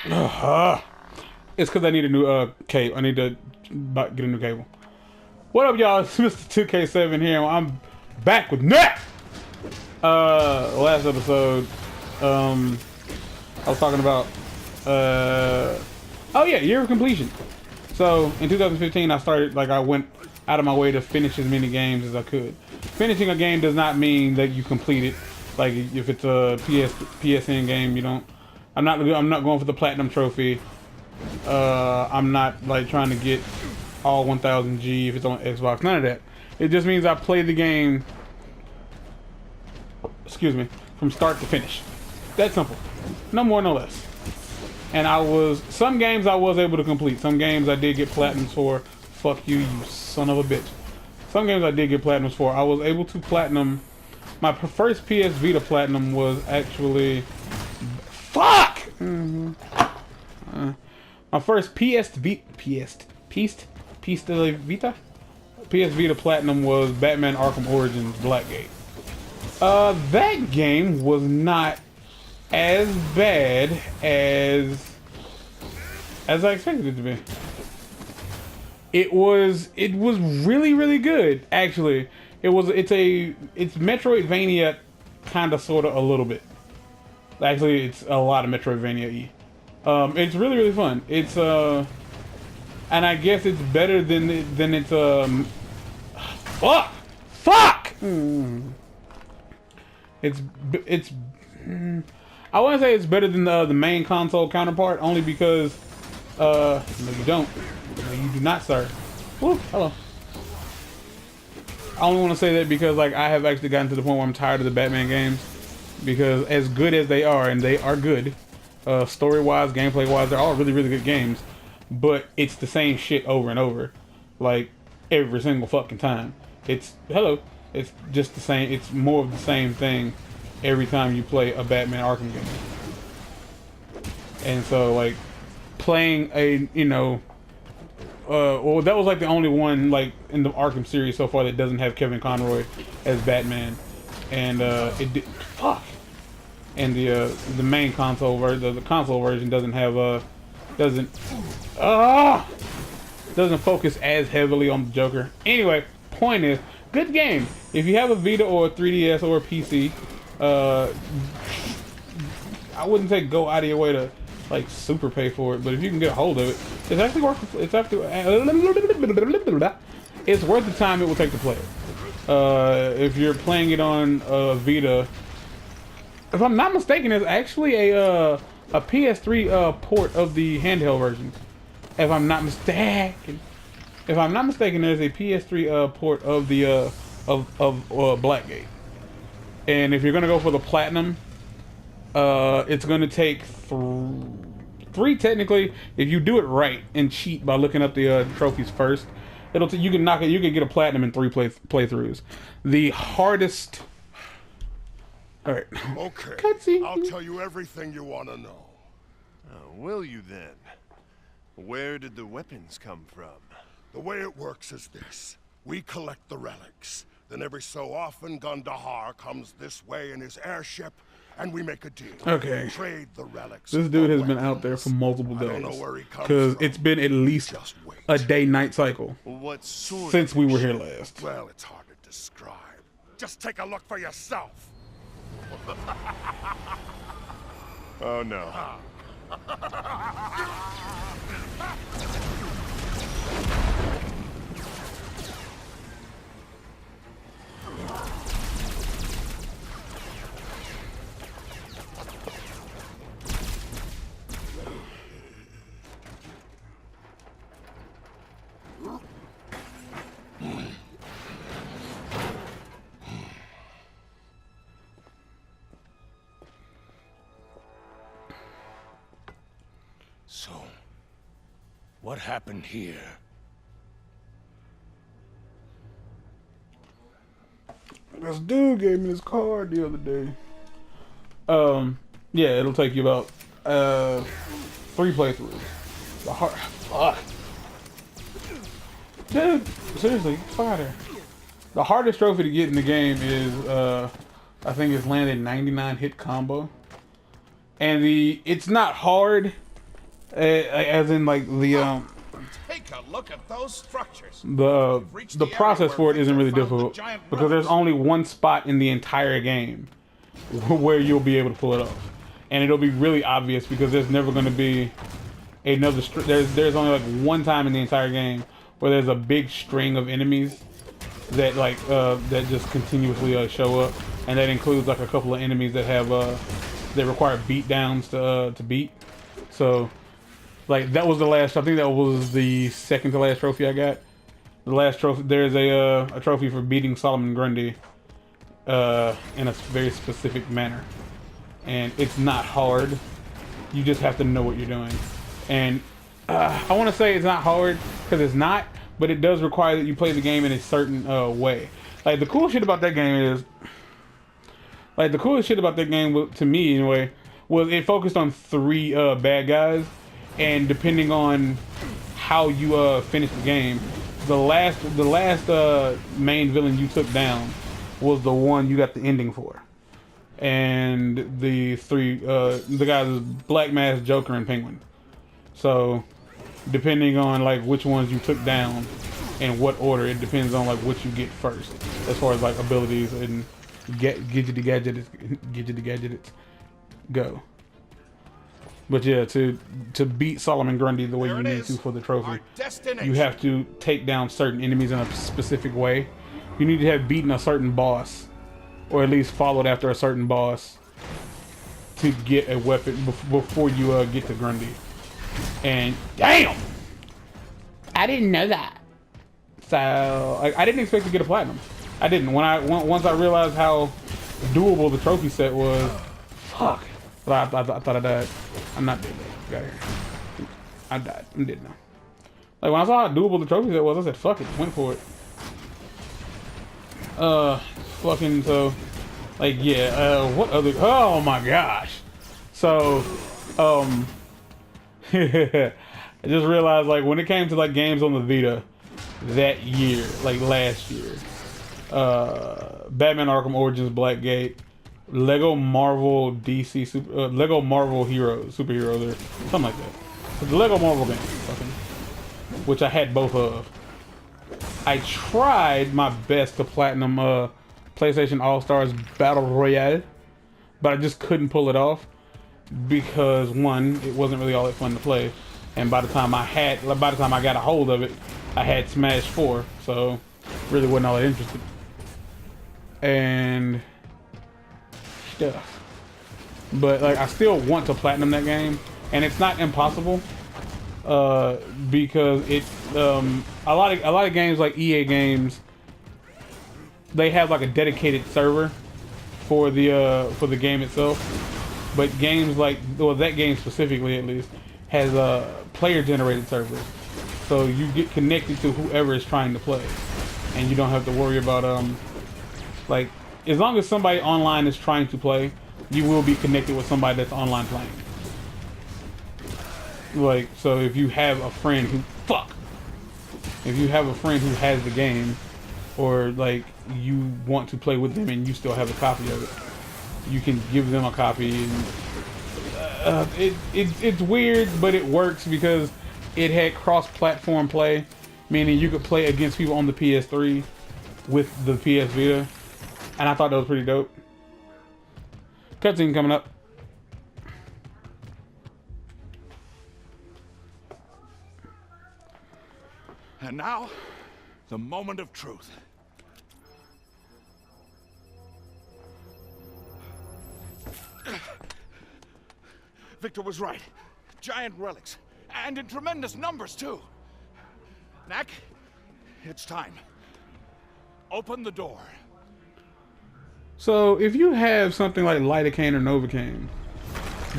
It's because I need a new cable. I need to get a new cable. What up, y'all? It's Mr. 2K7 here. I'm back with Knack. Last episode, I was talking about oh yeah, year of completion. So in 2015, I went out of my way to finish as many games as I could. Finishing a game does not mean that you complete it. Like if it's a PSN game, you don't. I'm not going for the platinum trophy. I'm not like trying to get all 1000 G if it's on Xbox. None of that. It just means I play the game. Excuse me, from start to finish. That simple. No more, no less. And some games I was able to complete. Some games I did get platinums for. Fuck you, you son of a bitch. Some games I did get platinums for. I was able to platinum. My first PS Vita platinum was actually. Fuck! My first PS Vita platinum was Batman Arkham Origins Blackgate. That game was not as bad as I expected it to be. It was really good, actually. It's Metroidvania kinda sorta a little bit. Actually, it's a lot of Metroidvania-y. It's really fun. It's and I guess it's better than it's fuck. It's I want to say it's better than the main console counterpart, only because no you don't. No, you do not, sir. Woo, hello. I only want to say that because like I have actually gotten to the point where I'm tired of the Batman games, because as good as they are, and they are good, story-wise, gameplay-wise, they're all really good games, but it's the same shit over and over, like every single fucking time. It's just the same. It's more of the same thing every time you play a Batman Arkham game. And so like playing well, that was like the only one like in the Arkham series so far that doesn't have Kevin Conroy as Batman, and and the main console version, the console version doesn't have doesn't focus as heavily on the Joker. Anyway, point is, good game. If you have a Vita or a 3DS or a PC, I wouldn't say go out of your way to like super pay for it, but if you can get a hold of it, it's actually worth. It's worth the time it will take to play it. If you're playing it on Vita, if I'm not mistaken, it's actually a PS3 port of the handheld version. If I'm not mistaken, there's a PS3 port of the Blackgate. And if you're gonna go for the platinum, it's gonna take three technically. If you do it right and cheat by looking up the trophies first, you can get a platinum in 3 playthroughs. The hardest. All right. Okay. Cutscene. I'll tell you everything you want to know. Oh, will you then? Where did the weapons come from? The way it works is this. We collect the relics. Then every so often, Gandahar comes this way in his airship, and we make a deal. Okay. Trade the relics. This dude has been out there for multiple days. I don't know where he comes because from. it's been at least a day-night cycle What sort since we were here last. Well, it's hard to describe. Just take a look for yourself. Oh no. So, what happened here? This dude gave me this card the other day. Yeah, it'll take you about 3 playthroughs. Fuck. Dude, seriously, fuck out of here. The hardest trophy to get in the game is I think it's landed 99 hit combo. And it's not hard, As in like Take a look at those structures. the process for it isn't really difficult because there's only one spot in the entire game where you'll be able to pull it off, and it'll be really obvious because there's never going to be another. There's only like one time in the entire game where there's a big string of enemies that that just continuously show up, and that includes like a couple of enemies that have that require beat downs to beat. So like that was the last. I think that was the second to last trophy I got. The last trophy. There's a trophy for beating Solomon Grundy in a very specific manner, and it's not hard. You just have to know what you're doing, and I want to say it's not hard because it's not, but it does require that you play the game in a certain way. Like the cool shit about that game is, like the coolest shit about that game to me anyway was it focused on 3 bad guys, and depending on how you finish the game, the last main villain you took down was the one you got the ending for. And the 3 the guys is Black Mask, Joker, and Penguin. So depending on like which ones you took down and what order, it depends on like what you get first as far as like abilities and gadgety gadgets go. But yeah, to beat Solomon Grundy the way you need to for the trophy, you have to take down certain enemies in a specific way. You need to have beaten a certain boss, or at least followed after a certain boss, to get a weapon before you get to Grundy. And damn, I didn't know that. So I didn't expect to get a platinum. I didn't. Once I realized how doable the trophy set was, fuck. But I thought I died. I'm not dead though. Got here. I died. I'm dead now. Like when I saw how doable the trophy set was, I said, "Fuck it," went for it. Fucking so, like yeah. What other? Oh my gosh. So, I just realized like when it came to like games on the Vita that year, like last year, Batman Arkham Origins Blackgate, Lego Marvel DC Lego Marvel superheroes or something like that. So the Lego Marvel game, fucking, which I had both of. I tried my best to platinum PlayStation All-Stars Battle Royale, but I just couldn't pull it off because one, it wasn't really all that fun to play, and by the time I got a hold of it, I had Smash 4, so really wasn't all that interested. And stuff. But like I still want to platinum that game, and it's not impossible because it's a lot of games like EA games, they have like a dedicated server for the game itself, but games like, well, that game specifically at least has player generated servers, so you get connected to whoever is trying to play, and you don't have to worry about like, as long as somebody online is trying to play, you will be connected with somebody that's online playing. Like, so if you have a friend who has the game, or like you want to play with them and you still have a copy of it, you can give them a copy. And it's weird, but it works because it had cross-platform play, meaning you could play against people on the PS3 with the PS Vita, and I thought that was pretty dope. Cutscene coming up. And now, the moment of truth. Victor was right. Giant relics. And in tremendous numbers, too. Knack, it's time. Open the door. So, if you have something like lidocaine or novocaine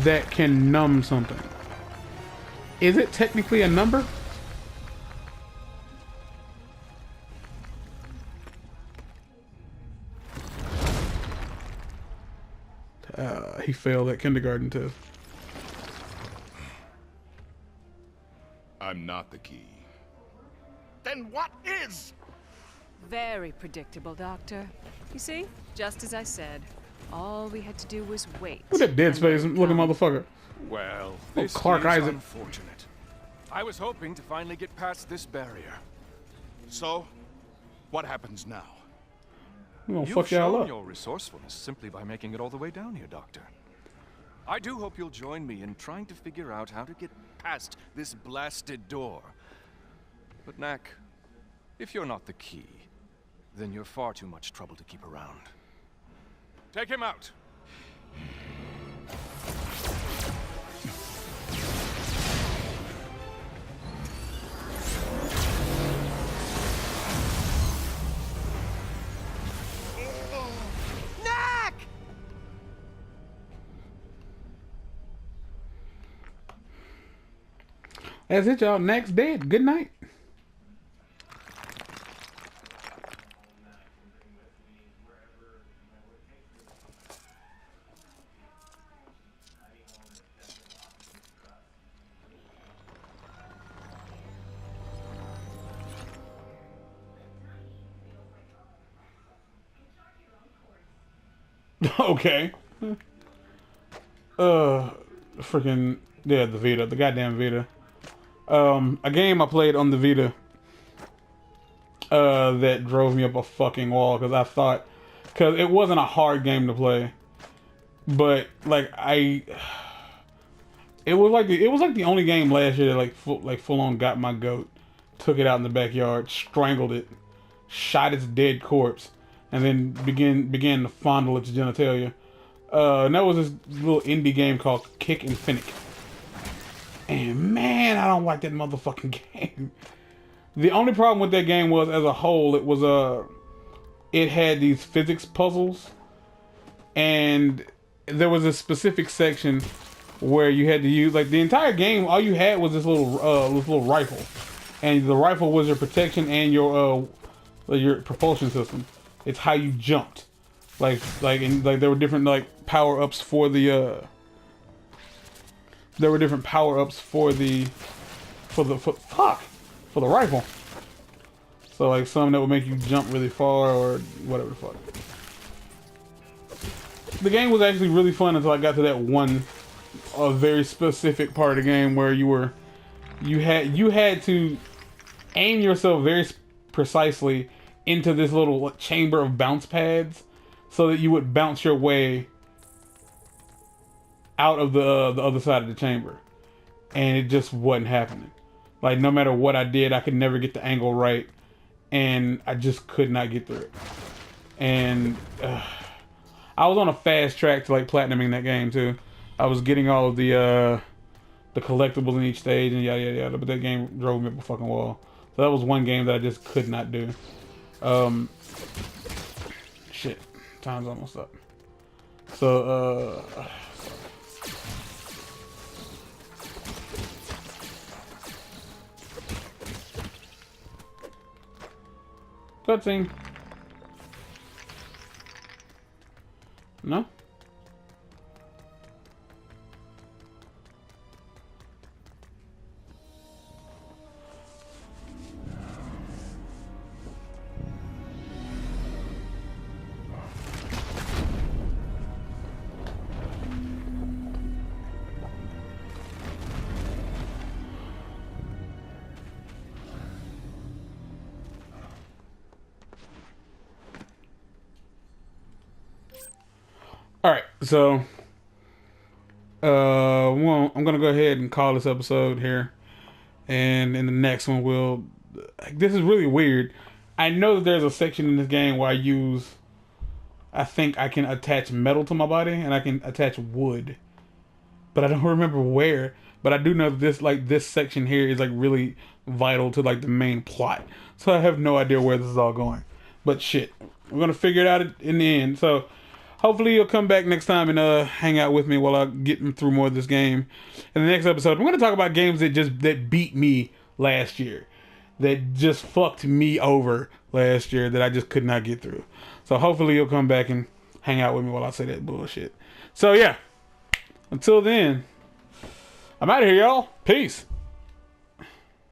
that can numb something, is it technically a number? He failed that kindergarten test. I'm not the key. Then what is? Very predictable, Doctor. You see? Just as I said. All we had to do was wait. Look at that dead space looking motherfucker. Well, Oh, this Clark is Isaac. unfortunate. I was hoping to finally get past this barrier. So, what happens now? We gonna You've fuck y'all shown up. your resourcefulness simply by making it all the way down here, Doctor. I do hope you'll join me in trying to figure out how to get past this blasted door. But Knack, if you're not the key, then you're far too much trouble to keep around. Take him out. Knack! That's it, y'all. Knack's dead. Good night. Okay. Freaking yeah, the Vita, the goddamn Vita. A game I played on the Vita. That drove me up a fucking wall because I thought, because it wasn't a hard game to play, but like it was like the only game last year that like full on got my goat, took it out in the backyard, strangled it, shot its dead corpse, and then began to fondle its genitalia. And that was this little indie game called Kick and Finnick. And man, I don't like that motherfucking game. The only problem with that game was, as a whole, it had these physics puzzles, and there was a specific section where you had to use, like, the entire game. All you had was this little rifle, and the rifle was your protection and your propulsion system. It's how you jumped, like there were different like power ups for the. There were different power ups for the rifle. So like some that would make you jump really far or whatever the fuck. The game was actually really fun until I got to that one very specific part of the game where you had to aim yourself very precisely into this little chamber of bounce pads so that you would bounce your way out of the other side of the chamber, and it just wasn't happening. Like no matter what I did, I could never get the angle right, and I just could not get through it. And I was on a fast track to like platinuming that game too. I was getting all of the collectibles in each stage and yada yada yada, but that game drove me up a fucking wall. So that was one game that I just could not do. Shit, time's almost up. So cutscene. No? Alright, so well, I'm gonna go ahead and call this episode here, and in the next one this is really weird. I know that there's a section in this game where I think I can attach metal to my body and I can attach wood, but I don't remember where. But I do know that this section here is like really vital to like the main plot, so I have no idea where this is all going. But shit, we're gonna figure it out in the end. So hopefully you'll come back next time and hang out with me while I get through more of this game. In the next episode, we're gonna talk about games that beat me last year, that just fucked me over last year, that I just could not get through. So hopefully you'll come back and hang out with me while I say that bullshit. So yeah, until then, I'm out of here, y'all. Peace.